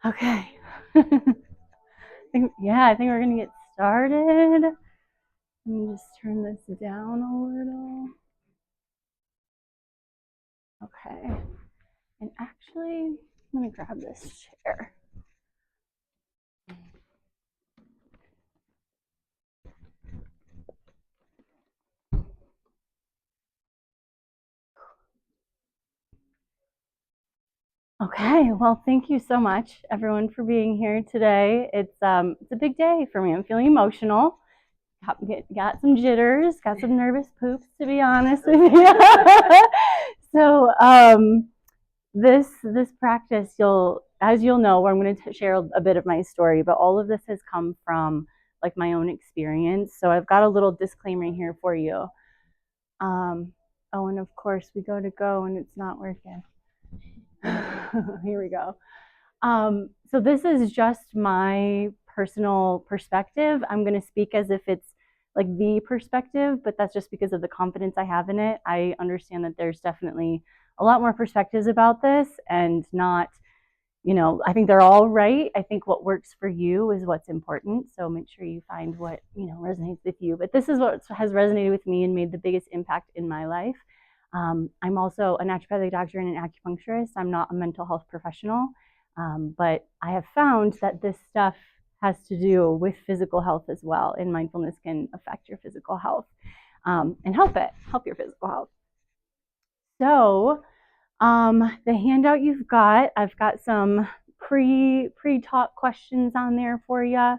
Okay. I think we're gonna get started. Let me just turn this down a little. Okay. And actually, I'm gonna grab this chair. Okay, well, thank you so much, everyone, for being here today. It's a big day for me. I'm feeling emotional. Got some jitters, got some nervous poops, to be honest with you. So this practice, as you'll know, I'm going to share a bit of my story, but all of this has come from like my own experience. So I've got a little disclaimer here for you. Oh, and of course we go and it's not working. Here we go. So this is just my personal perspective. I'm going to speak as if it's like the perspective, but that's just because of the confidence I have in it. I understand that there's definitely a lot more perspectives about this, and not, I think they're all right. I think what works for you is what's important. So make sure you find what, resonates with you. But this is what has resonated with me and made the biggest impact in my life. I'm also a naturopathic doctor and an acupuncturist. I'm not a mental health professional, but I have found that this stuff has to do with physical health as well, and mindfulness can affect your physical health and help your physical health. So the handout I've got some pre-talk questions on there for you.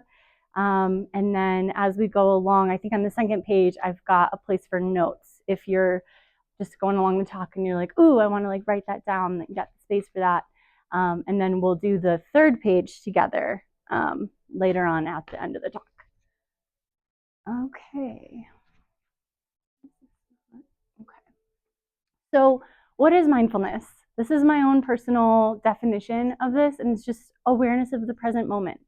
And then as we go along, I think on the second page, I've got a place for notes. If you're just going along the talk and you're like, ooh, I want to like write that down, you got the space for that. And then we'll do the third page together later on at the end of the talk. Okay. So what is mindfulness? This is my own personal definition of this, and it's just awareness of the present moment.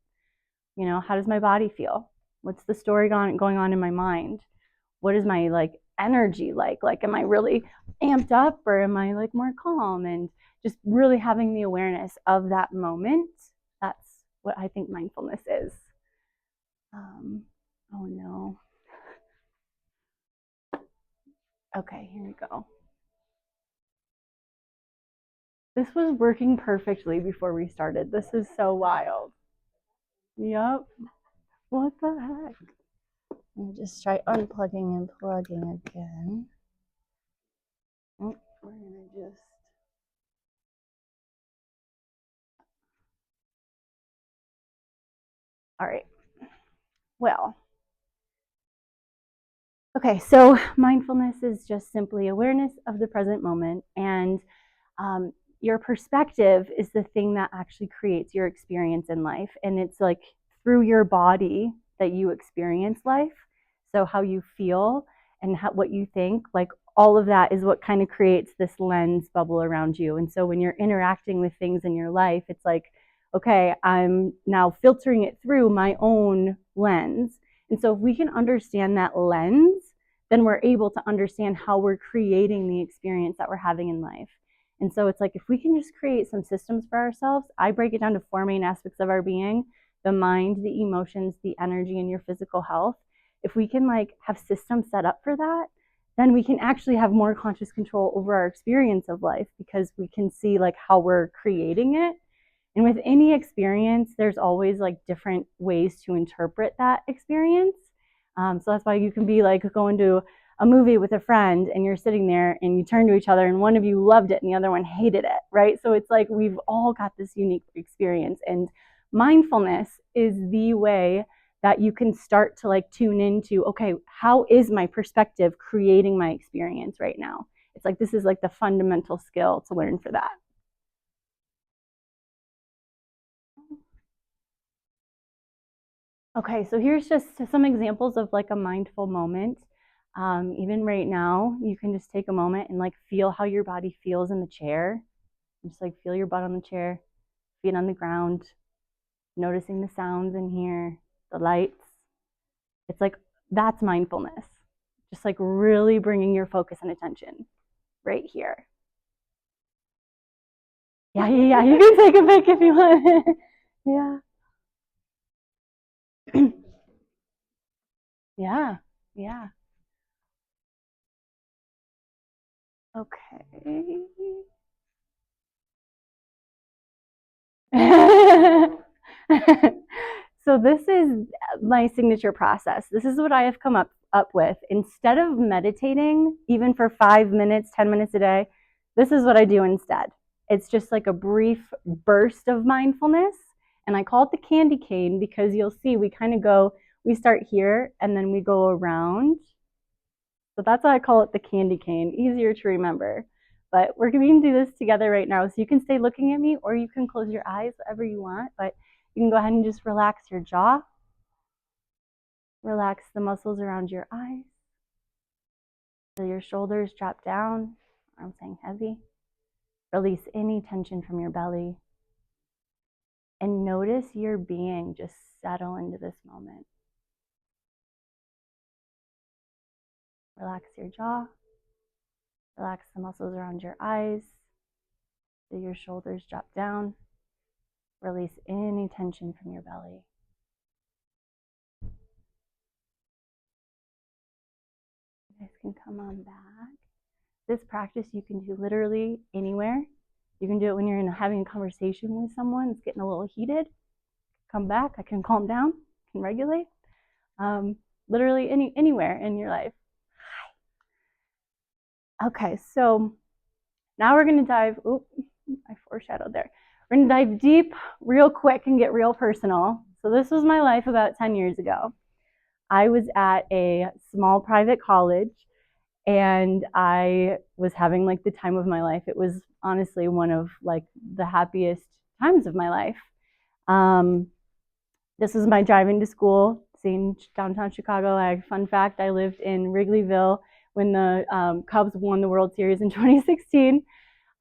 How does my body feel? What's the story going on in my mind? What is my energy like? Like, am I really amped up, or am I like more calm? And just really having the awareness of that moment. That's what I think mindfulness is. Oh no. Okay, here we go. This was working perfectly before we started. This is so wild. Yep. What the heck? Let me just try unplugging and plugging again. Oh, we're gonna just. All right. Well. Okay, so mindfulness is just simply awareness of the present moment, and your perspective is the thing that actually creates your experience in life. And it's like through your body that you experience life. So how you feel and what you think, like all of that is what kind of creates this lens bubble around you. And so when you're interacting with things in your life, it's like, okay, I'm now filtering it through my own lens. And so if we can understand that lens, then we're able to understand how we're creating the experience that we're having in life. And so it's like, if we can just create some systems for ourselves, I break it down to 4 main aspects of our being: the mind, the emotions, the energy, and your physical health. If we can have systems set up for that, then we can actually have more conscious control over our experience of life, because we can see how we're creating it. And with any experience, there's always different ways to interpret that experience. So that's why you can be going to a movie with a friend and you're sitting there and you turn to each other and one of you loved it and the other one hated it, right? So it's like we've all got this unique experience, and mindfulness is the way that you can start to tune into, okay, how is my perspective creating my experience right now? It's like this is the fundamental skill to learn for that. Okay, so here's just some examples of a mindful moment. Even right now, you can just take a moment and feel how your body feels in the chair. Just feel your butt on the chair, feet on the ground, noticing the sounds in here, the lights. It's that's mindfulness. Just really bringing your focus and attention right here. Yeah, you can take a pic if you want. Yeah. Yeah. Yeah. Okay. So this is my signature process. This is what I have come up with. Instead of meditating, even for 5 minutes, 10 minutes a day, this is what I do instead. It's just like a brief burst of mindfulness. And I call it the candy cane because you'll see we start here and then we go around. So that's why I call it the candy cane, easier to remember. But we're going to do this together right now. So you can stay looking at me or you can close your eyes, whatever you want. But you can go ahead and just relax your jaw, relax the muscles around your eyes. Feel your shoulders drop down, arms hang heavy. Release any tension from your belly. And notice your being just settle into this moment. Relax your jaw, relax the muscles around your eyes. Feel your shoulders drop down. Release any tension from your belly. You guys can come on back. This practice you can do literally anywhere. You can do it when you're having a conversation with someone that's getting a little heated. Come back, I can calm down, can regulate. Literally anywhere in your life. Okay, so now we're gonna dive, I foreshadowed there. We're gonna dive deep real quick and get real personal. So this was my life about 10 years ago. I was at a small private college and I was having like the time of my life. It was honestly one of like the happiest times of my life. This was my driving to school, seeing downtown Chicago. Fun fact, I lived in Wrigleyville when the Cubs won the World Series in 2016.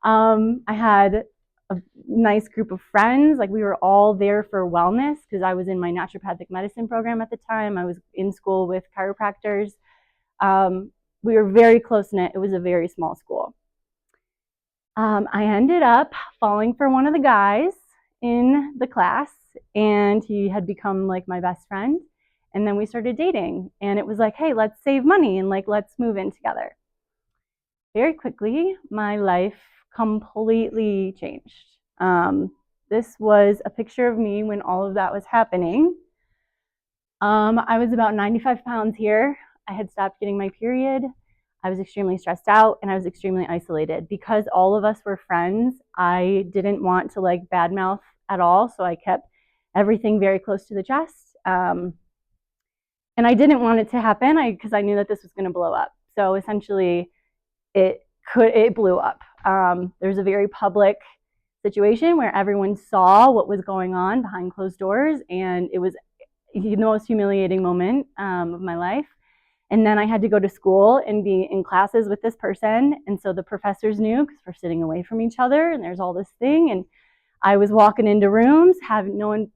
I had a nice group of friends. Like we were all there for wellness because I was in my naturopathic medicine program at the time. I was in school with chiropractors. We were very close knit. It was a very small school. I ended up falling for one of the guys in the class, and he had become like my best friend. And then we started dating, and it was like, hey, let's save money and like let's move in together. Very quickly, my life completely changed. This was a picture of me when all of that was happening. I was about 95 pounds here. I had stopped getting my period. I was extremely stressed out and I was extremely isolated. Because all of us were friends, I didn't want to like badmouth at all. So I kept everything very close to the chest. And I didn't want it to happen because I knew that this was going to blow up. So essentially, it blew up. There's a very public situation where everyone saw what was going on behind closed doors, and it was the most humiliating moment of my life. And then I had to go to school and be in classes with this person. And so the professors knew because we're sitting away from each other and there's all this thing. And I was walking into rooms,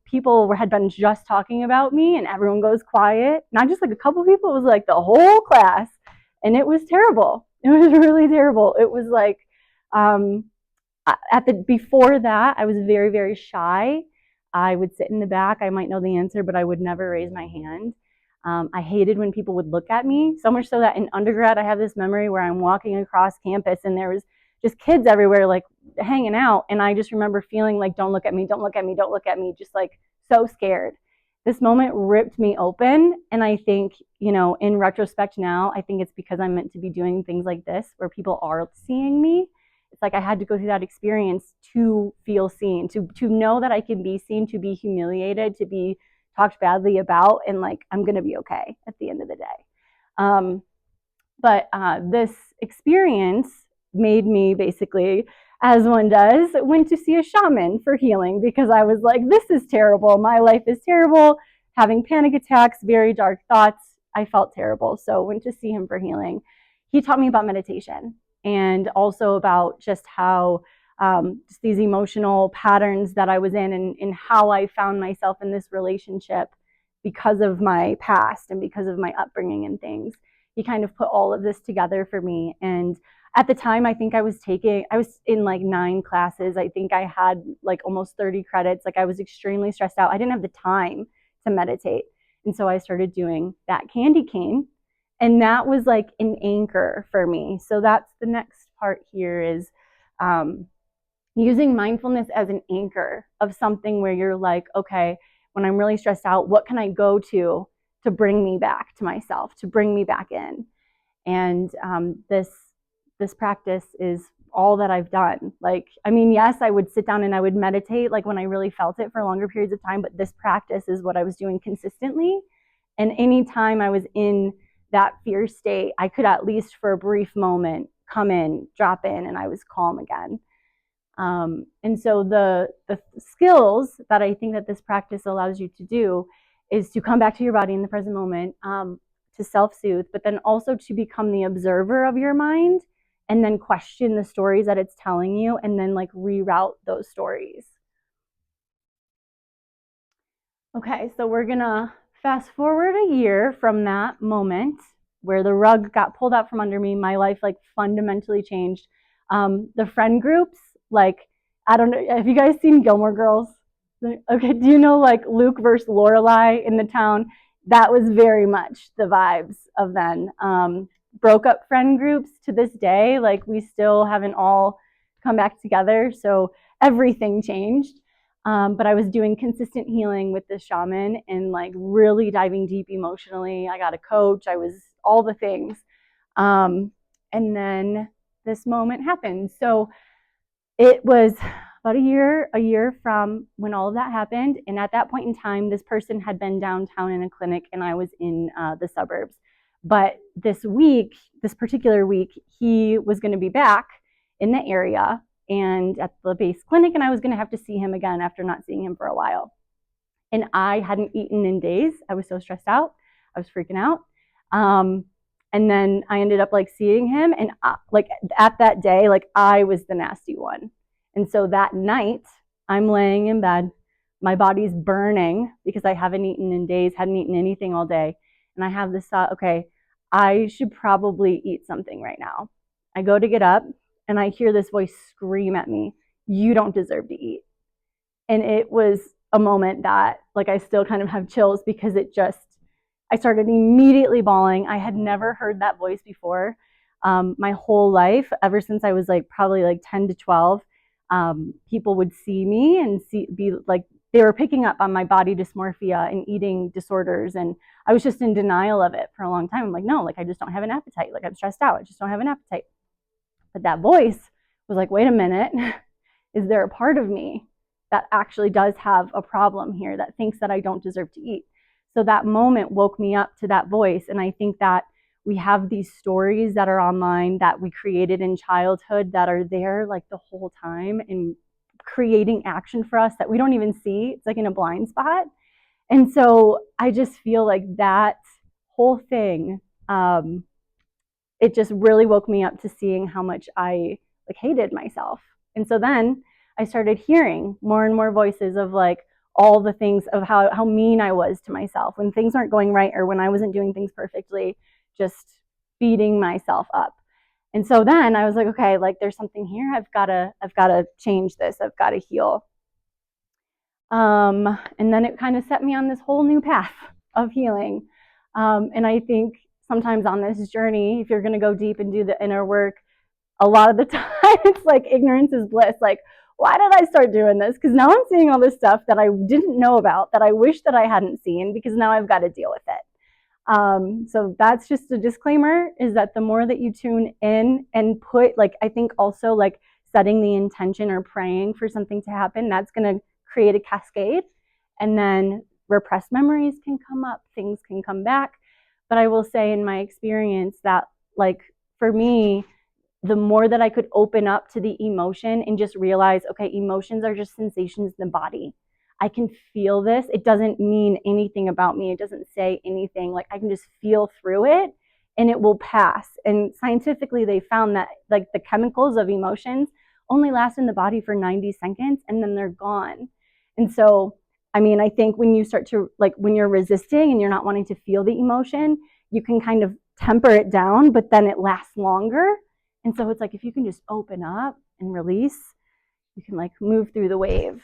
people had been just talking about me and everyone goes quiet. Not just like a couple people, it was like the whole class. And it was terrible. It was really terrible. It was like, before that, I was very, very shy. I would sit in the back. I might know the answer, but I would never raise my hand. I hated when people would look at me, so much so that in undergrad, I have this memory where I'm walking across campus and there was just kids everywhere, like hanging out. And I just remember feeling like, don't look at me, don't look at me, don't look at me, just like so scared. This moment ripped me open. And I think, in retrospect now, I think it's because I'm meant to be doing things like this where people are seeing me. It's like I had to go through that experience to feel seen, to know that I can be seen, to be humiliated, to be talked badly about, and like I'm gonna be okay at the end of the day. But this experience made me basically, as one does, went to see a shaman for healing because I was like, this is terrible. My life is terrible. Having panic attacks, very dark thoughts. I felt terrible. So went to see him for healing. He taught me about meditation and also about just how just these emotional patterns that I was in and how I found myself in this relationship because of my past and because of my upbringing and things. He kind of put all of this together for me. And At the time, I think I was in like 9 classes. I think I had like almost 30 credits. Like I was extremely stressed out. I didn't have the time to meditate. And so I started doing that candy cane. And that was like an anchor for me. So that's the next part here is using mindfulness as an anchor of something where you're like, okay, when I'm really stressed out, what can I go to bring me back to myself, to bring me back in? And this practice is all that I've done. Like, I mean, yes, I would sit down and I would meditate like when I really felt it for longer periods of time, but this practice is what I was doing consistently. And anytime I was in that fear state, I could at least for a brief moment come in, drop in, and I was calm again. And so the skills that I think that this practice allows you to do is to come back to your body in the present moment, to self-soothe, but then also to become the observer of your mind and then question the stories that it's telling you and then like reroute those stories. Okay, so we're gonna fast forward a year from that moment where the rug got pulled out from under me. My life like fundamentally changed. The friend groups, like, I don't know, have you guys seen Gilmore Girls? Okay, do you know like Luke versus Lorelai in the town? That was very much the vibes of then. Broke up friend groups to this day, like we still haven't all come back together. So everything changed. But I was doing consistent healing with this shaman and like really diving deep emotionally. I got a coach. I was all the things. And then this moment happened. So it was about a year from when all of that happened. And at that point in time, this person had been downtown in a clinic and I was in the suburbs. But this particular week, he was going to be back in the area and at the base clinic, and I was going to have to see him again after not seeing him for a while. And I hadn't eaten in days. I was so stressed out. I was freaking out. And then I ended up like seeing him, and like at that day, like I was the nasty one. And so that night, I'm laying in bed. My body's burning because I haven't eaten in days, hadn't eaten anything all day. And I have this thought, okay, I should probably eat something right now. I go to get up and I hear this voice scream at me, "You don't deserve to eat." And it was a moment that like I still kind of have chills because I started immediately bawling. I had never heard that voice before. My whole life, ever since I was like probably like 10 to 12, people would see me and be like, they were picking up on my body dysmorphia and eating disorders. And I was just in denial of it for a long time. I'm like, no, like I just don't have an appetite. Like I'm stressed out. I just don't have an appetite. But that voice was like, wait a minute, is there a part of me that actually does have a problem here that thinks that I don't deserve to eat? So that moment woke me up to that voice. And I think that we have these stories that are online that we created in childhood that are there like the whole time and creating action for us that we don't even see. It's like in a blind spot. And so I just feel like that whole thing, it just really woke me up to seeing how much I like hated myself. And so then I started hearing more and more voices of like all the things of how mean I was to myself when things weren't going right or when I wasn't doing things perfectly, just beating myself up. And so then I was like, okay, like there's something here. I've got to change this. I've got to heal. And then it kind of set me on this whole new path of healing. And I think sometimes on this journey, if you're going to go deep and do the inner work, a lot of the time it's like ignorance is bliss. Like, why did I start doing this? Because now I'm seeing all this stuff that I didn't know about that I wish that I hadn't seen because now I've got to deal with it. So that's just a disclaimer, is that the more that you tune in and put, like, I think also like setting the intention or praying for something to happen, that's going to create a cascade. And then repressed memories can come up, things can come back. But I will say in my experience that like for me, the more that I could open up to the emotion and just realize, okay, emotions are just sensations in the body. I can feel this. It doesn't mean anything about me. It doesn't say anything. Like I can just feel through it and it will pass. And scientifically, they found that like the chemicals of emotions only last in the body for 90 seconds and then they're gone. And so, I mean, I think when you start to like, when you're resisting and you're not wanting to feel the emotion, you can kind of temper it down, but then it lasts longer. And so it's like, if you can just open up and release, you can like move through the wave.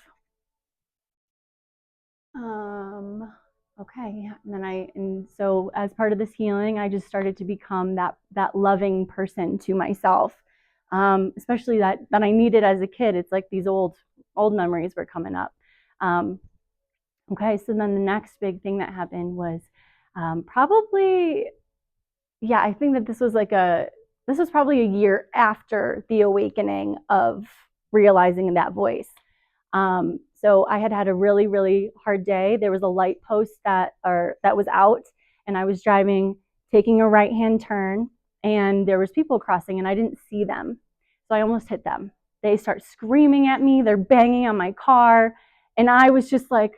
Okay. And so as part of this healing, I just started to become that loving person to myself. Especially that I needed as a kid. It's like these old memories were coming up. Okay, so then the next big thing that happened was probably, yeah, I think that this was probably a year after the awakening of realizing that voice. So I had a really, really hard day. There was a light post that was out, and I was driving, taking a right-hand turn, and there was people crossing, and I didn't see them. So I almost hit them. They start screaming at me. They're banging on my car, and I was just like,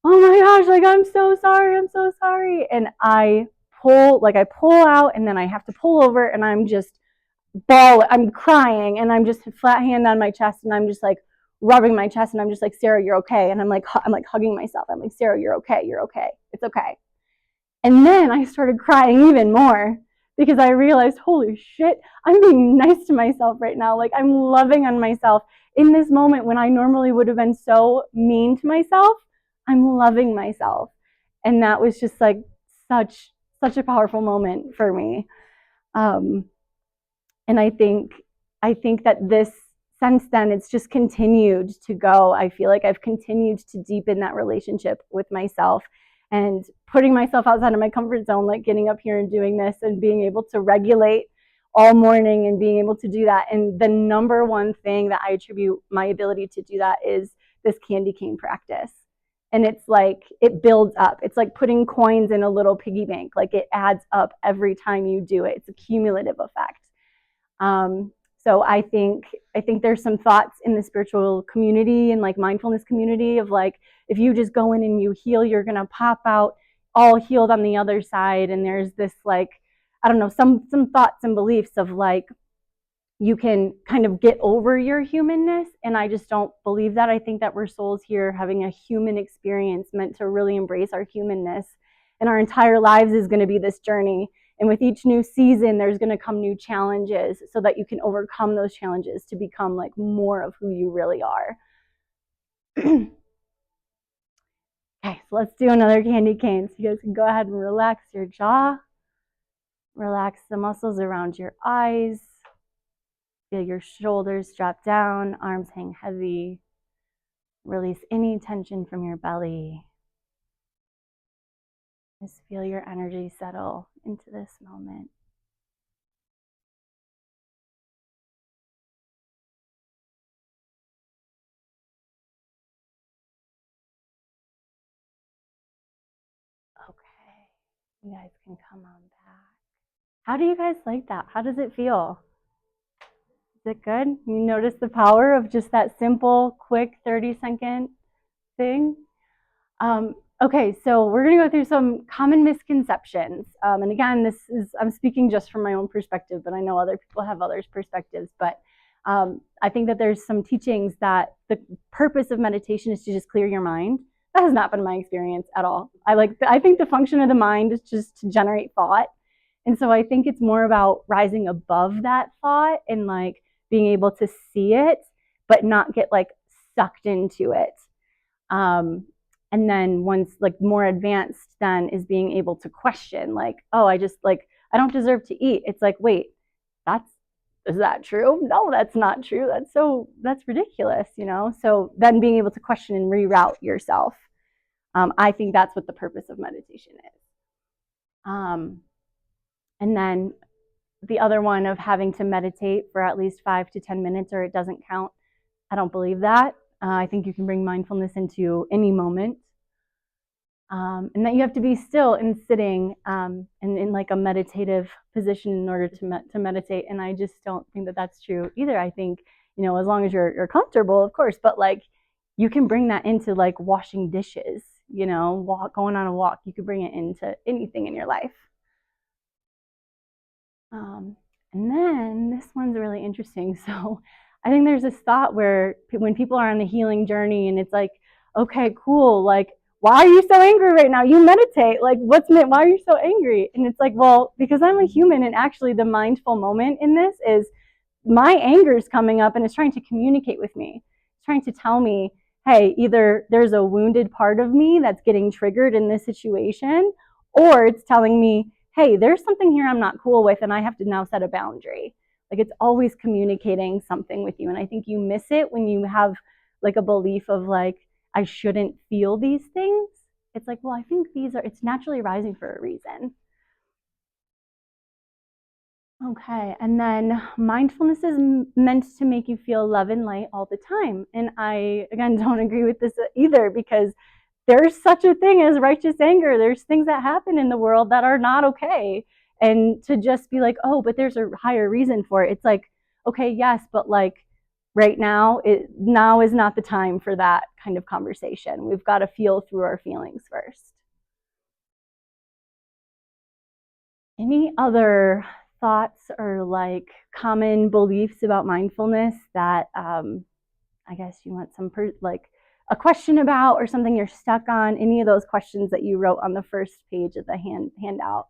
oh my gosh, like, I'm so sorry. I'm so sorry. And I pull out, and then I have to pull over, and I'm crying, and I'm just flat hand on my chest, and I'm just like rubbing my chest, and I'm just like, Sarah, you're okay. And I'm like hugging myself. I'm like, Sarah, you're okay. You're okay. It's okay. And then I started crying even more because I realized, holy shit, I'm being nice to myself right now. Like, I'm loving on myself in this moment when I normally would have been so mean to myself. I'm loving myself. And that was just like such a powerful moment for me. And I think that this, since then, it's just continued to go. I feel like I've continued to deepen that relationship with myself and putting myself outside of my comfort zone, like getting up here and doing this and being able to regulate all morning and being able to do that. And the number one thing that I attribute my ability to do that is this candy cane practice. And it's like, it builds up. It's like putting coins in a little piggy bank. Like, it adds up every time you do it. It's a cumulative effect. So I think there's some thoughts in the spiritual community and like mindfulness community of like, if you just go in and you heal, you're going to pop out all healed on the other side. And there's this like, I don't know, some thoughts and beliefs of like, you can kind of get over your humanness. And I just don't believe that. I think that we're souls here having a human experience meant to really embrace our humanness. And our entire lives is going to be this journey. And with each new season, there's going to come new challenges so that you can overcome those challenges to become like more of who you really are. Okay, so let's do another candy cane. So you guys can go ahead and relax your jaw. Relax the muscles around your eyes. Feel your shoulders drop down, arms hang heavy. Release any tension from your belly. Just feel your energy settle into this moment. Okay, you guys can come on back. How do you guys like that? How does it feel? Is it good? You notice the power of just that simple, quick 30-second thing? Okay, so we're going to go through some common misconceptions. And again, I'm speaking just from my own perspective, but I know other people have others' perspectives. But I think that there's some teachings that the purpose of meditation is to just clear your mind. That has not been my experience at all. I think the function of the mind is just to generate thought. And so I think it's more about rising above that thought and like being able to see it, but not get like sucked into it. And then once like more advanced then is being able to question like, oh, I don't deserve to eat. It's like, wait, is that true? No, that's not true. That's ridiculous, you know? So then being able to question and reroute yourself. I think that's what the purpose of meditation is. And then the other one of having to meditate for at least 5 to 10 minutes or it doesn't count. I don't believe that. I think you can bring mindfulness into any moment. And that you have to be still and sitting and in like a meditative position in order to meditate. And I just don't think that that's true either. I think, you know, as long as you're comfortable, of course, but like you can bring that into like washing dishes, you know, going on a walk. You could bring it into anything in your life. And then this one's really interesting. So I think there's this thought where when people are on the healing journey and it's like, okay, cool, like why are you so angry right now? You meditate. Like, why are you so angry? And it's like, well, because I'm a human. And actually, the mindful moment in this is my anger is coming up and it's trying to communicate with me. It's trying to tell me, hey, either there's a wounded part of me that's getting triggered in this situation, or it's telling me, hey, there's something here I'm not cool with and I have to now set a boundary. Like, it's always communicating something with you. And I think you miss it when you have like a belief of like, I shouldn't feel these things. It's like, well, I think it's naturally rising for a reason. Okay, and then mindfulness is meant to make you feel love and light all the time. And I, again, don't agree with this either, because there's such a thing as righteous anger. There's things that happen in the world that are not okay. And to just be like, oh, but there's a higher reason for it. It's like, okay, yes, but like right now, now is not the time for that kind of conversation. We've got to feel through our feelings first. Any other thoughts or like common beliefs about mindfulness that I guess you want like a question about, or something you're stuck on? Any of those questions that you wrote on the first page of the handout?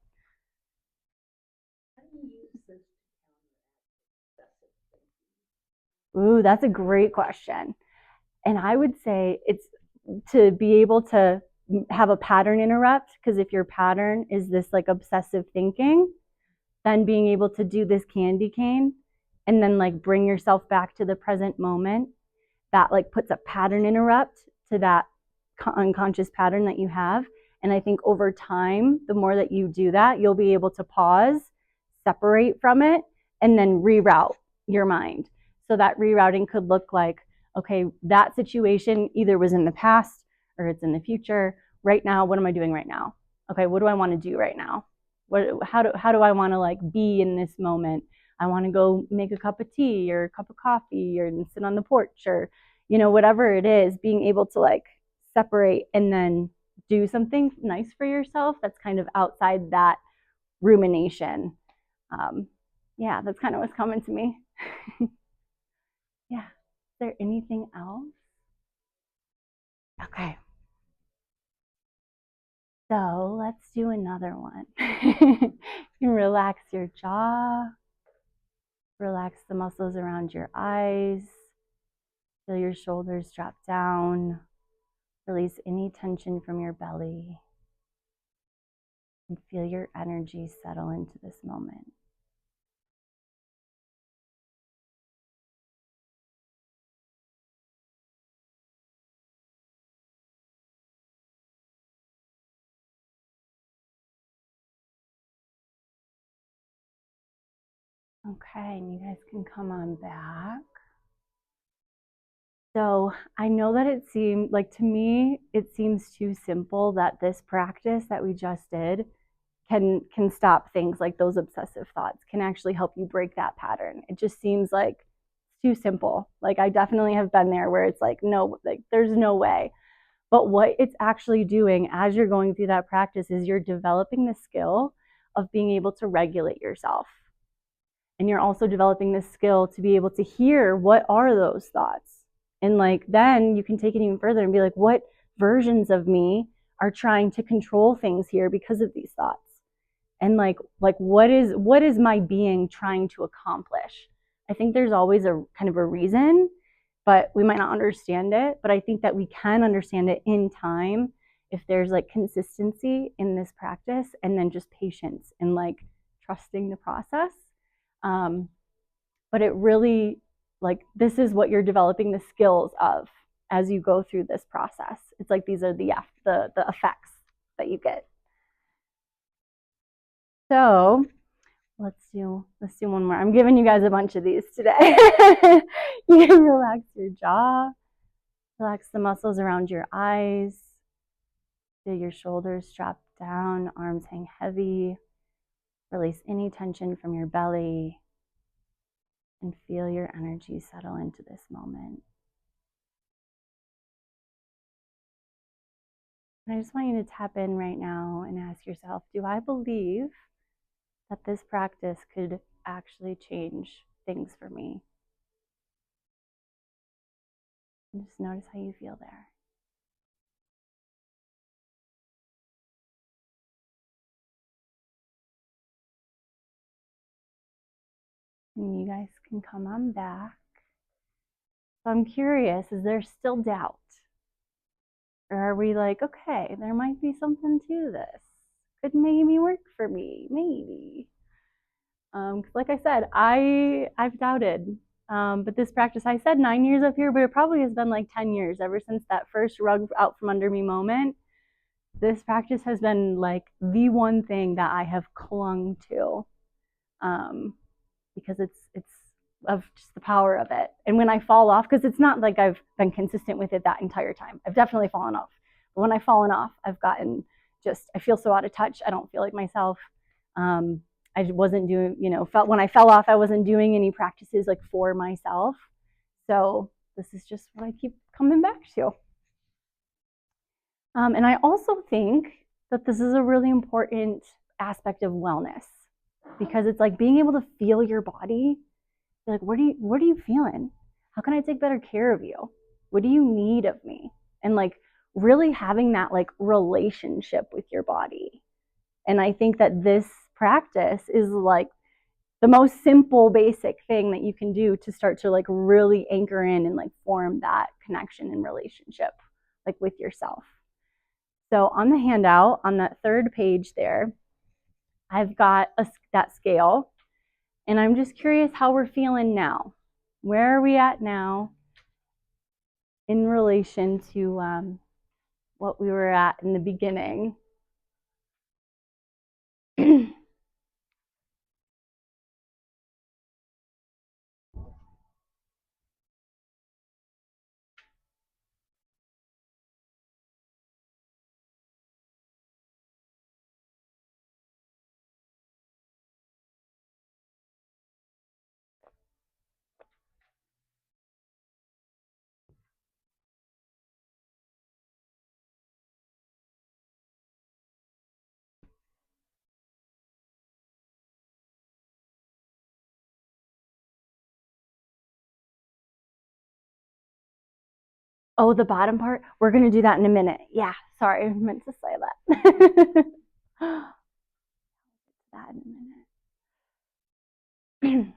Ooh, that's a great question. And I would say it's to be able to have a pattern interrupt, because if your pattern is this like obsessive thinking, then being able to do this candy cane and then like bring yourself back to the present moment, that like puts a pattern interrupt to that unconscious pattern that you have. And I think over time, the more that you do that, you'll be able to pause, separate from it, and then reroute your mind. So that rerouting could look like, okay, that situation either was in the past or it's in the future. Right now, what am I doing right now? Okay, what do I want to do right now? How do I want to like be in this moment? I want to go make a cup of tea or a cup of coffee or sit on the porch, or whatever it is, being able to like separate and then do something nice for yourself that's kind of outside that rumination. um, yeah, that's kind of what's coming to me. Yeah. Is there anything else? Okay. So let's do another one. You can relax your jaw, relax the muscles around your eyes, feel your shoulders drop down, release any tension from your belly, and feel your energy settle into this moment. Okay, and you guys can come on back. So I know that it seemed like, to me, it seems too simple that this practice that we just did can stop things like those obsessive thoughts, can actually help you break that pattern. It just seems like too simple. Like, I definitely have been there where it's like, no, like there's no way. But what it's actually doing as you're going through that practice is you're developing the skill of being able to regulate yourself. And you're also developing the skill to be able to hear, what are those thoughts? And like, then you can take it even further and be like, what versions of me are trying to control things here because of these thoughts? And like what is my being trying to accomplish? I think there's always a kind of a reason, but we might not understand it. But I think that we can understand it in time if there's like consistency in this practice, and then just patience and like trusting the process. But it really, like, this is what you're developing the skills of as you go through this process. It's like these are the effects that you get. So let's do one more. I'm giving you guys a bunch of these today. You can relax your jaw, relax the muscles around your eyes, feel your shoulders drop down, arms hang heavy, release any tension from your belly, and feel your energy settle into this moment. And I just want you to tap in right now and ask yourself, do I believe that this practice could actually change things for me? And just notice how you feel there. And you guys can come on back. So I'm curious, is there still doubt? Or are we like, okay, there might be something to this. Could maybe work for me, maybe. Like I said, I've doubted. But this practice, I said 9 years up here, but it probably has been like 10 years ever since that first rug out from under me moment. This practice has been like the one thing that I have clung to, because it's of just the power of it. And when I fall off, because it's not like I've been consistent with it that entire time. I've definitely fallen off. But when I've fallen off, I've gotten I feel so out of touch. I don't feel like myself. I wasn't doing, felt when I fell off, I wasn't doing any practices like for myself. So this is just what I keep coming back to. And I also think that this is a really important aspect of wellness, because it's like being able to feel your body. You're like, what are you feeling? How can I take better care of you? What do you need of me? And like really having that like relationship with your body. And I think that this practice is like the most simple, basic thing that you can do to start to like really anchor in and like form that connection and relationship like with yourself. So on the handout, on that third page there, I've got that scale, and I'm just curious how we're feeling now. Where are we at now in relation to what we were at in the beginning? Oh, the bottom part? We're going to do that in a minute. Yeah, sorry, I meant to say that. That in a minute.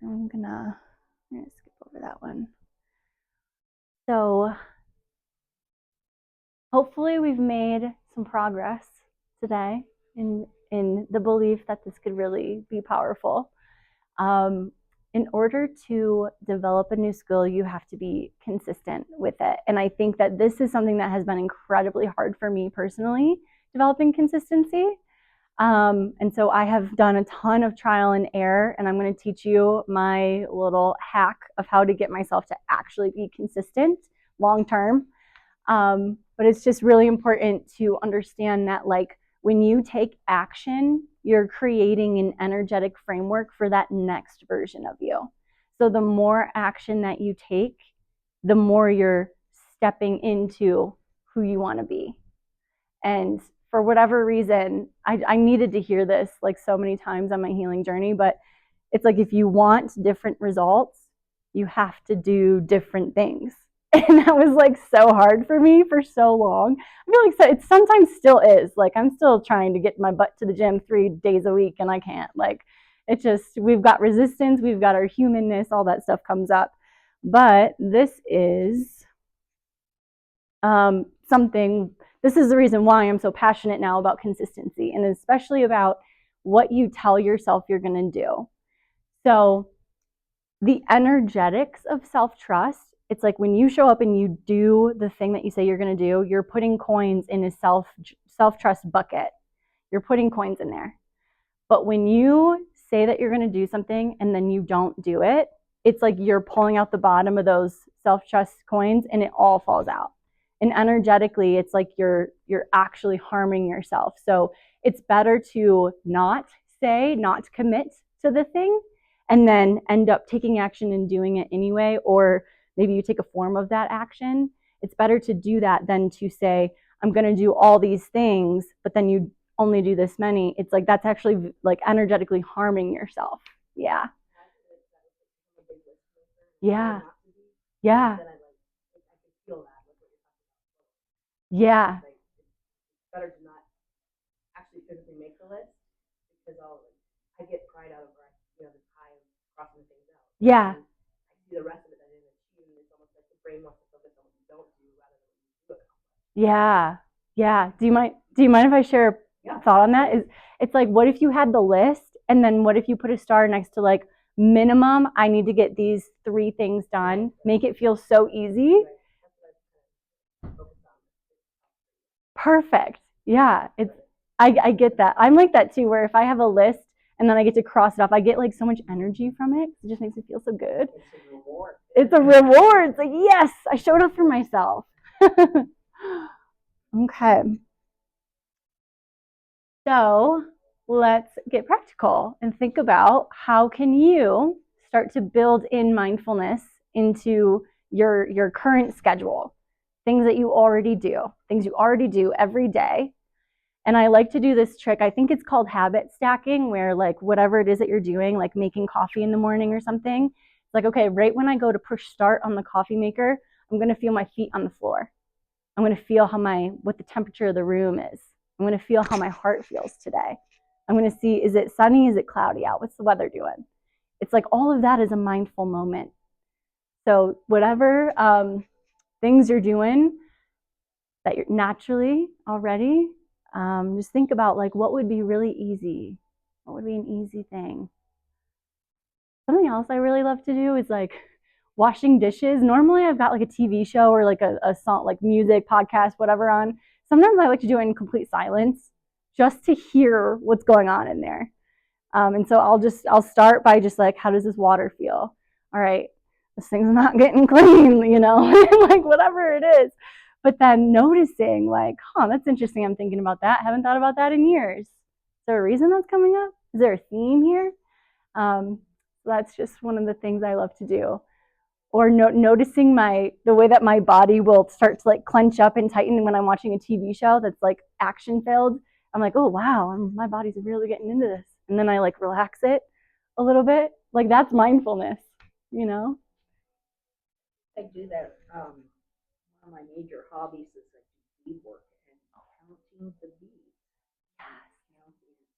I'm gonna skip over that one. So hopefully we've made some progress today in the belief that this could really be powerful. In order to develop a new skill, you have to be consistent with it. And I think that this is something that has been incredibly hard for me personally, developing consistency. And so I have done a ton of trial and error, and I'm going to teach you my little hack of how to get myself to actually be consistent long term. But it's just really important to understand that like when you take action, you're creating an energetic framework for that next version of you. So the more action that you take, the more you're stepping into who you want to be. And for whatever reason, I needed to hear this like so many times on my healing journey, but it's like if you want different results, you have to do different things. And that was like so hard for me for so long. I feel like it sometimes still is. Like I'm still trying to get my butt to the gym 3 days a week and I can't. Like it's just, we've got resistance, we've got our humanness, all that stuff comes up. But this is something, this is the reason why I'm so passionate now about consistency, and especially about what you tell yourself you're going to do. So the energetics of self-trust, it's like when you show up and you do the thing that you say you're going to do, you're putting coins in a self-trust bucket. You're putting coins in there. But when you say that you're going to do something and then you don't do it, it's like you're pulling out the bottom of those self-trust coins and it all falls out. And energetically, it's like you're actually harming yourself. So it's better to not commit to the thing, and then end up taking action and doing it anyway, or maybe you take a form of that action. It's better to do that than to say, I'm going to do all these things, but then you only do this many. It's like that's actually like energetically harming yourself. Yeah. Yeah. Yeah. Yeah. Better to not actually physically make the list because I get pride out of the high Yeah. I see the rest of it as an achievement. It's almost like the brain wants to focus on what you don't do rather than what you do accomplish. Yeah. Yeah. Do you mind if I share a thought on that? It's like, what if you had the list, and then what if you put a star next to like minimum, I need to get these 3 things done. Make it feel so easy. Right. That's what I kind of focus on. Perfect. Yeah. I get that. I'm like that too, where if I have a list and then I get to cross it off, I get like so much energy from it. It just makes me feel so good. It's a reward. It's a reward. It's like, yes, I showed up for myself. Okay. So let's get practical and think about how can you start to build in mindfulness into your current schedule. Things that you already do, things you already do every day. And I like to do this trick. I think it's called habit stacking, where like whatever it is that you're doing, like making coffee in the morning or something, it's like, okay, right when I go to push start on the coffee maker, I'm going to feel my feet on the floor. I'm going to feel what the temperature of the room is. I'm going to feel how my heart feels today. I'm going to see, is it sunny? Is it cloudy out? What's the weather doing? It's like all of that is a mindful moment. So whatever things you're doing that you're naturally already, just think about like what would be really easy. What would be an easy thing? Something else I really love to do is like washing dishes. Normally I've got like a TV show or like a song, like music, podcast, whatever on. Sometimes I like to do it in complete silence just to hear what's going on in there. And so I'll start by just like, how does this water feel? All right, this thing's not getting clean, like whatever it is. But then noticing like, that's interesting. I'm thinking about that. I haven't thought about that in years. Is there a reason that's coming up? Is there a theme here? That's just one of the things I love to do. Or noticing the way that my body will start to like clench up and tighten when I'm watching a TV show that's like action filled. I'm like, oh wow, my body's really getting into this, and then I like relax it a little bit. Like that's mindfulness, you know. I do that. One of my major hobbies is like bead work and counting the beads.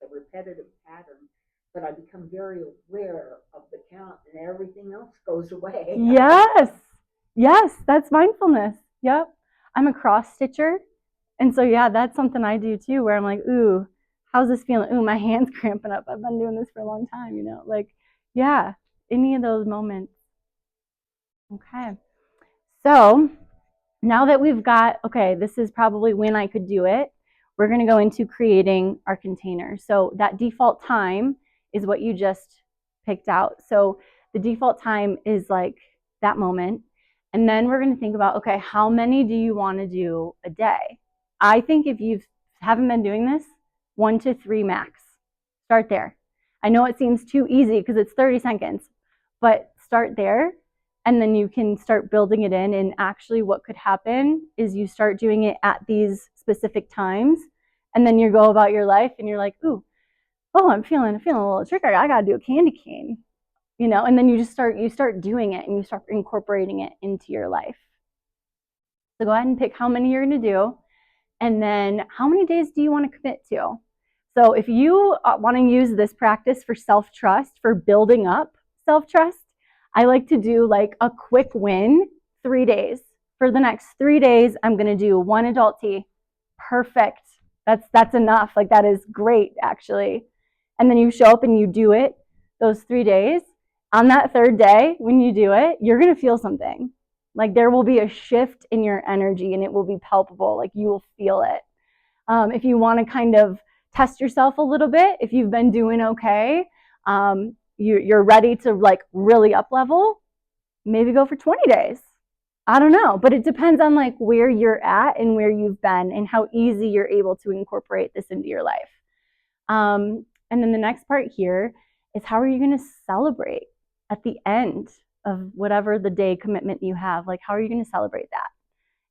It's a repetitive pattern, but I become very aware of the count, and everything else goes away. Yes, yes, that's mindfulness. Yep, I'm a cross stitcher, and so yeah, that's something I do too. Where I'm like, ooh, how's this feeling? Ooh, my hand's cramping up. I've been doing this for a long time, Like, yeah, any of those moments. Okay, so now that we've got, okay, this is probably when I could do it, we're going to go into creating our container. So that default time is what you just picked out. So the default time is like that moment. And then we're going to think about, okay, how many do you want to do a day? I think if you haven't been doing this, 1 to 3 max. Start there. I know it seems too easy because it's 30 seconds, but start there, and then you can start building it in. And actually what could happen is you start doing it at these specific times, and then you go about your life and you're like, ooh, oh, I'm feeling a little triggered. I got to do a candy cane, and then you start doing it, and you start incorporating it into your life. So go ahead and pick how many you're going to do, and then how many days do you want to commit to? So if you want to use this practice for self-trust, for building up self-trust, I like to do like a quick win, 3 days. For the next 3 days, I'm going to do 1 adult tea. Perfect. That's enough. Like that is great, actually. And then you show up and you do it those 3 days. On that 3rd day, when you do it, you're going to feel something. Like there will be a shift in your energy, and it will be palpable. Like you will feel it. If you want to kind of test yourself a little bit, if you've been doing okay, you're ready to like really up level, maybe go for 20 days. I don't know, but it depends on like where you're at and where you've been and how easy you're able to incorporate this into your life. And then the next part here is, how are you going to celebrate at the end of whatever the day commitment you have? Like, how are you going to celebrate that?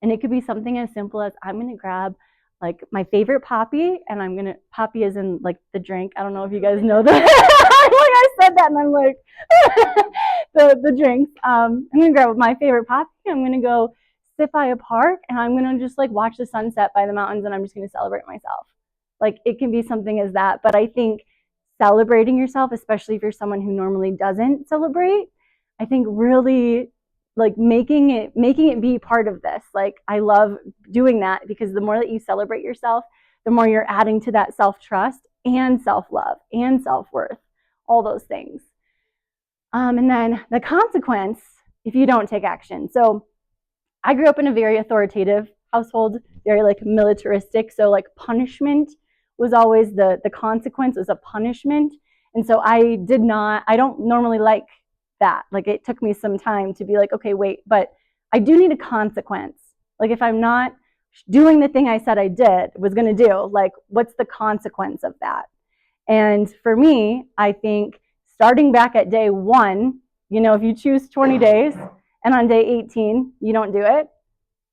And it could be something as simple as, I'm going to grab like my favorite poppy, and poppy is in like the drink. I don't know if you guys know that. Like I said that and I'm like, the drinks. I'm going to grab my favorite poppy. I'm going to go sit by a park, and I'm going to just like watch the sunset by the mountains, and I'm just going to celebrate myself. Like it can be something as that. But I think celebrating yourself, especially if you're someone who normally doesn't celebrate, I think really like making it be part of this. Like I love doing that because the more that you celebrate yourself, the more you're adding to that self-trust and self-love and self-worth, all those things. And then the consequence if you don't take action. So I grew up in a very authoritative household, very like militaristic. So like punishment was always the consequence was a punishment. And so I don't normally like that. Like it took me some time to be like, okay, wait, but I do need a consequence. Like if I'm not doing the thing I said I was going to do, like what's the consequence of that? And for me, I think starting back at day one, if you choose 20 days and on day 18 you don't do it,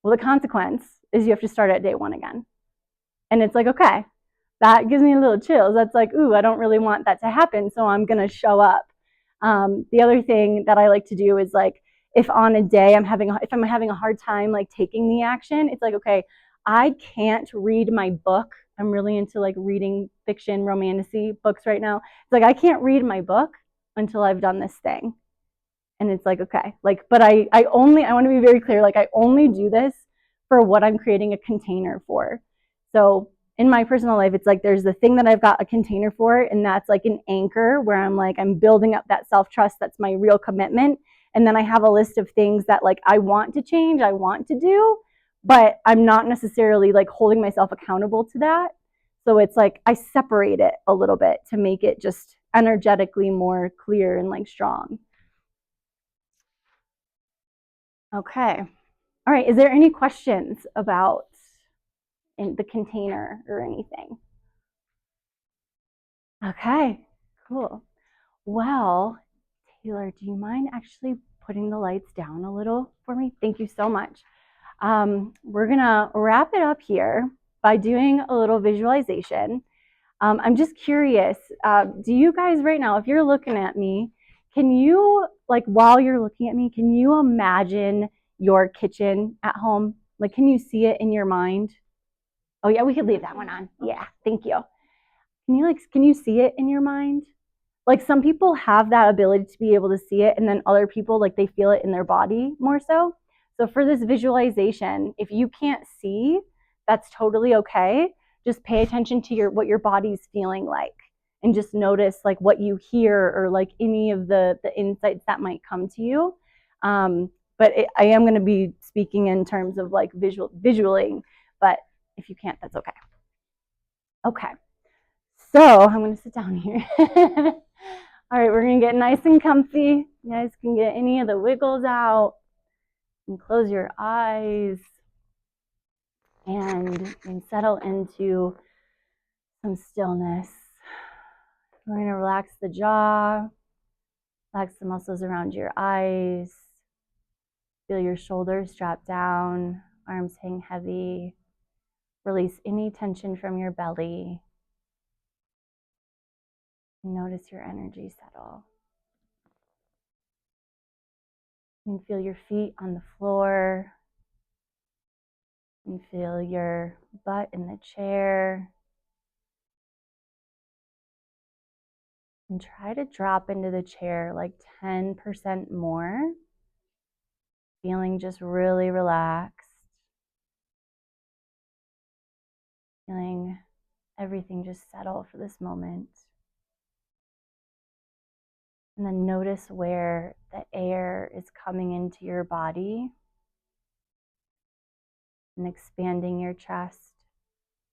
well, the consequence is you have to start at day one again. And it's like, okay, that gives me a little chills. That's like, ooh, I don't really want that to happen, so I'm going to show up. The other thing that I like to do is like, if on a day if I'm having a hard time like taking the action, it's like, okay, I can't read my book. I'm really into like reading fiction, romantic books right now. It's like I can't read my book until I've done this thing. And it's like, okay, like, but I want to be very clear, like I only do this for what I'm creating a container for. So in my personal life, it's like there's the thing that I've got a container for, and that's like an anchor where I'm building up that self-trust. That's my real commitment. And then I have a list of things that like I want to change, I want to do, but I'm not necessarily like holding myself accountable to that. So it's like I separate it a little bit to make it just energetically more clear and like strong. Okay. All right. Is there any questions about the container or anything? Okay. Cool. Well, Taylor, do you mind actually putting the lights down a little for me? Thank you so much. We're going to wrap it up here by doing a little visualization. I'm just curious, do you guys right now, if you're looking at me, can you, like while you're looking at me, can you imagine your kitchen at home? Like, can you see it in your mind? Oh yeah, we could leave that one on. Yeah, thank you. Can you see it in your mind? Like some people have that ability to be able to see it, and then other people like they feel it in their body more so. So for this visualization, if you can't see, that's totally okay. Just pay attention to what your body's feeling like, and just notice like what you hear or like any of the insights that might come to you. I am going to be speaking in terms of like visualing, but if you can't, that's okay. Okay. So I'm going to sit down here. All right, we're going to get nice and comfy. You guys can get any of the wiggles out and close your eyes and settle into some stillness. We're going to relax the jaw, relax the muscles around your eyes. Feel your shoulders drop down, arms hang heavy. Release any tension from your belly. Notice your energy settle. You can feel your feet on the floor. You can feel your butt in the chair. And try to drop into the chair like 10% more. Feeling just really relaxed. Feeling everything just settle for this moment. And then notice where the air is coming into your body and expanding your chest.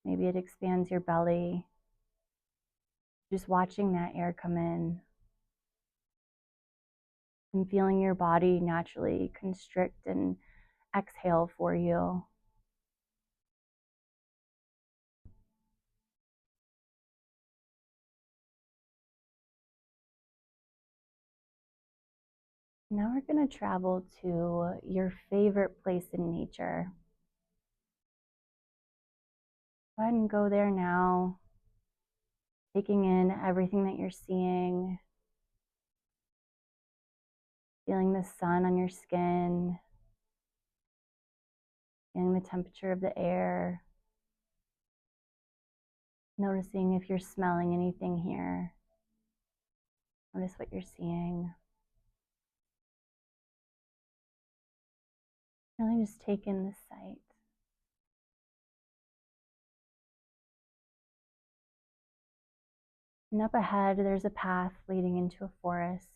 Maybe it expands your belly. Just watching that air come in and feeling your body naturally constrict and exhale for you. Now we're going to travel to your favorite place in nature. Go ahead and go there now, taking in everything that you're seeing, feeling the sun on your skin, feeling the temperature of the air, noticing if you're smelling anything here. Notice what you're seeing. Really just take in the sight. And up ahead, there's a path leading into a forest.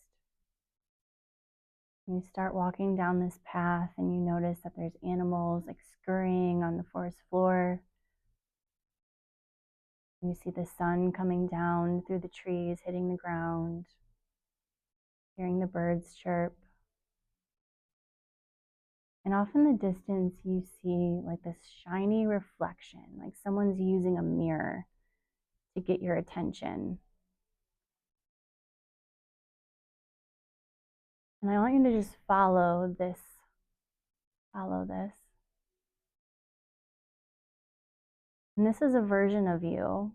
You start walking down this path and you notice that there's animals like scurrying on the forest floor. You see the sun coming down through the trees, hitting the ground, hearing the birds chirp. And off in the distance, you see like this shiny reflection, like someone's using a mirror to get your attention. And I want you to just follow this. And this is a version of you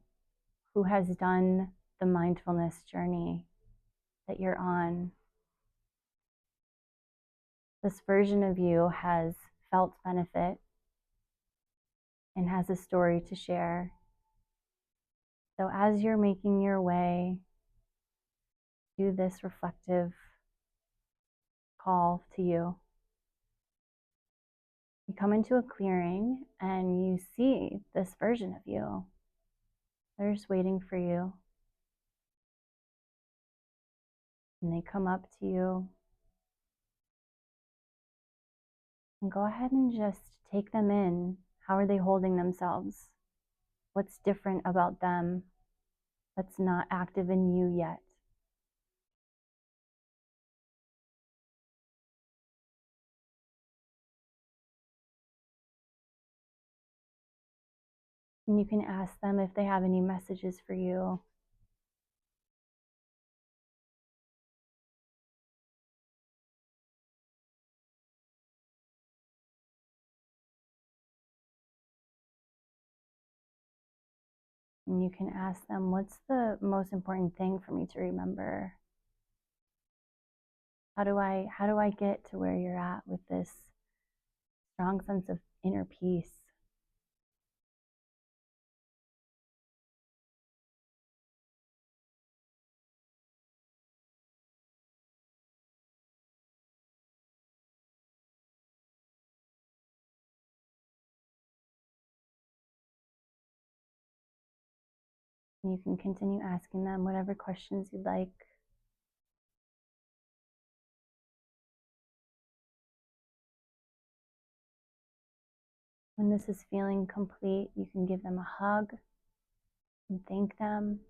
who has done the mindfulness journey that you're on. This version of you has felt benefit and has a story to share. So as you're making your way to this reflective call to you, you come into a clearing and you see this version of you. They're just waiting for you. And they come up to you. And go ahead and just take them in. How are they holding themselves? What's different about them that's not active in you yet? And you can ask them if they have any messages for you. And you can ask them, what's the most important thing for me to remember? How do I get to where you're at with this strong sense of inner peace? And you can continue asking them whatever questions you'd like. When this is feeling complete, you can give them a hug and thank them.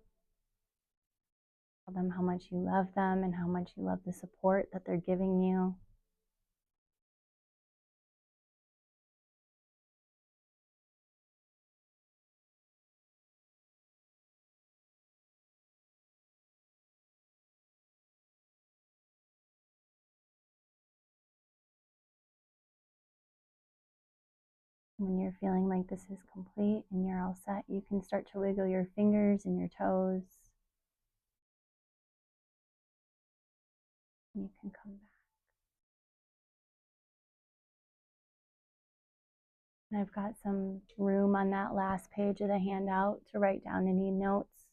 Tell them how much you love them and how much you love the support that they're giving you. When you're feeling like this is complete and you're all set, you can start to wiggle your fingers and your toes. And you can come back. And I've got some room on that last page of the handout to write down any notes,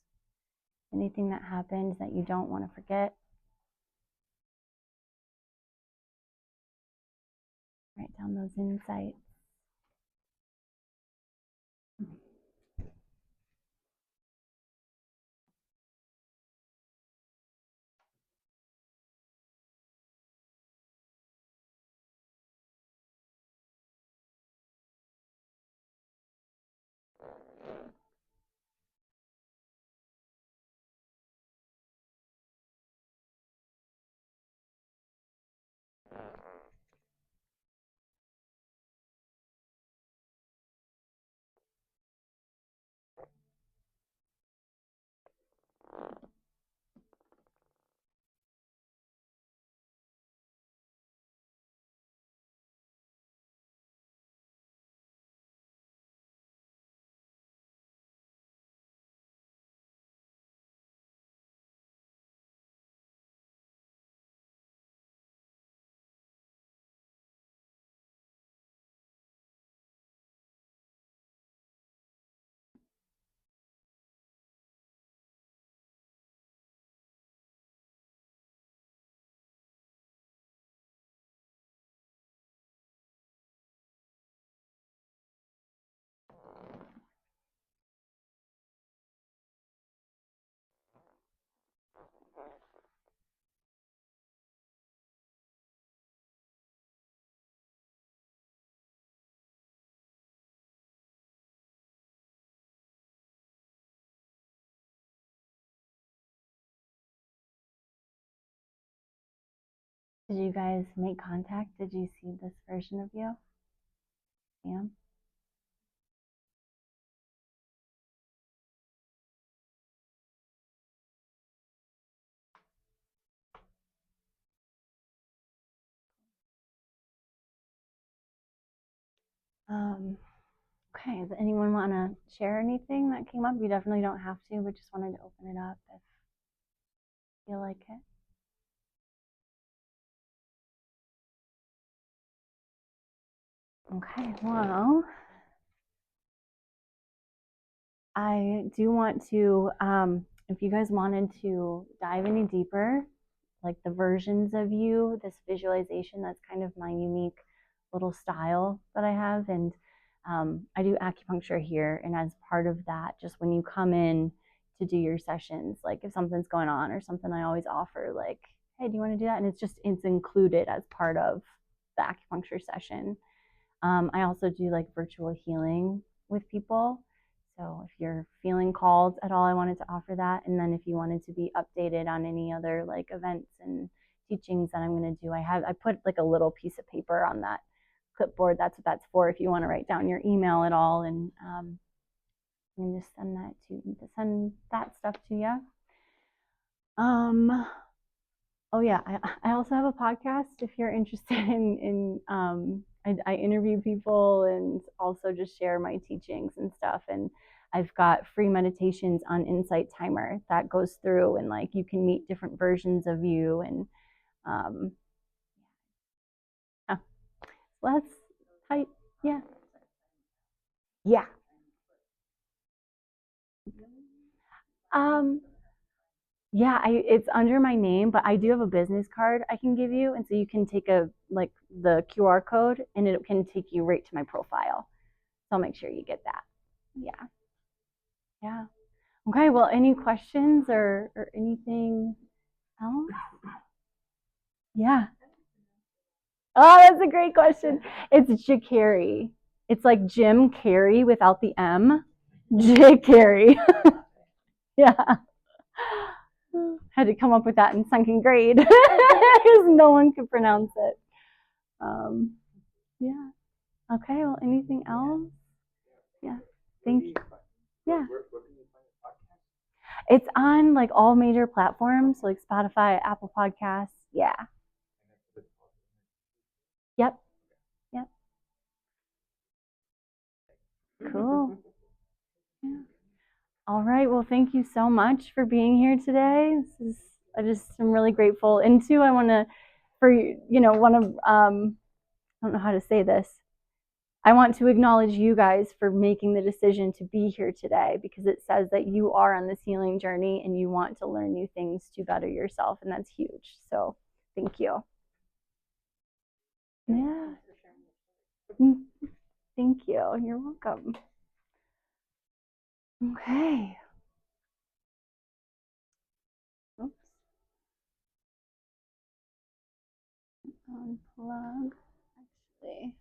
anything that happened that you don't want to forget. Write down those insights. Did you guys make contact? Did you see this version of you? Yeah. Okay, does anyone want to share anything that came up? You definitely don't have to, but just wanted to open it up if you feel like it. Okay, well, I do want to, if you guys wanted to dive any deeper, like the versions of you, this visualization, that's kind of my unique little style that I have. And I do acupuncture here. And as part of that, just when you come in to do your sessions, like if something's going on or something, I always offer like, hey, do you want to do that? And it's included as part of the acupuncture session. I also do like virtual healing with people. So if you're feeling called at all, I wanted to offer that. And then if you wanted to be updated on any other like events and teachings that I'm going to do, I put like a little piece of paper on that clipboard. That's what that's for. If you want to write down your email at all, and just send that stuff to you. Oh yeah, I also have a podcast if you're interested in I interview people and also just share my teachings and stuff. And I've got free meditations on Insight Timer that goes through, and like you can meet different versions of you. And um yeah, let's type. Yeah. Yeah. Um Yeah, it's under my name, but I do have a business card I can give you, and so you can take the QR code, and it can take you right to my profile. So I'll make sure you get that. Yeah, yeah. Okay. Well, any questions or anything else? Yeah. Oh, that's a great question. It's Jacari. It's like Jim Carrey without the M. J Carey. Yeah. Had to come up with that in second grade because no one could pronounce it. Um, yeah. Okay. Well, anything else? Yeah. Thank you. Yeah. It's on like all major platforms, so like Spotify, Apple Podcasts. Yeah. Yep. Yep. Cool. Yeah. All right. Well, thank you so much for being here today. I just am really grateful. And two, I want to, for one of I don't know how to say this. I want to acknowledge you guys for making the decision to be here today, because it says that you are on this healing journey and you want to learn new things to better yourself, and that's huge. So, thank you. Yeah. Thank you. You're welcome. Okay. Oops. Unplug. Actually.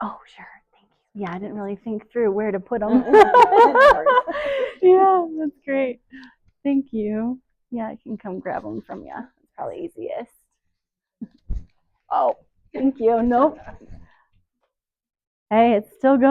Oh, sure. Thank you. Yeah, I didn't really think through where to put them. Yeah, that's great. Thank you. Yeah, I can come grab them from you. It's probably easiest. Oh, thank you. Nope. Hey, it's still going.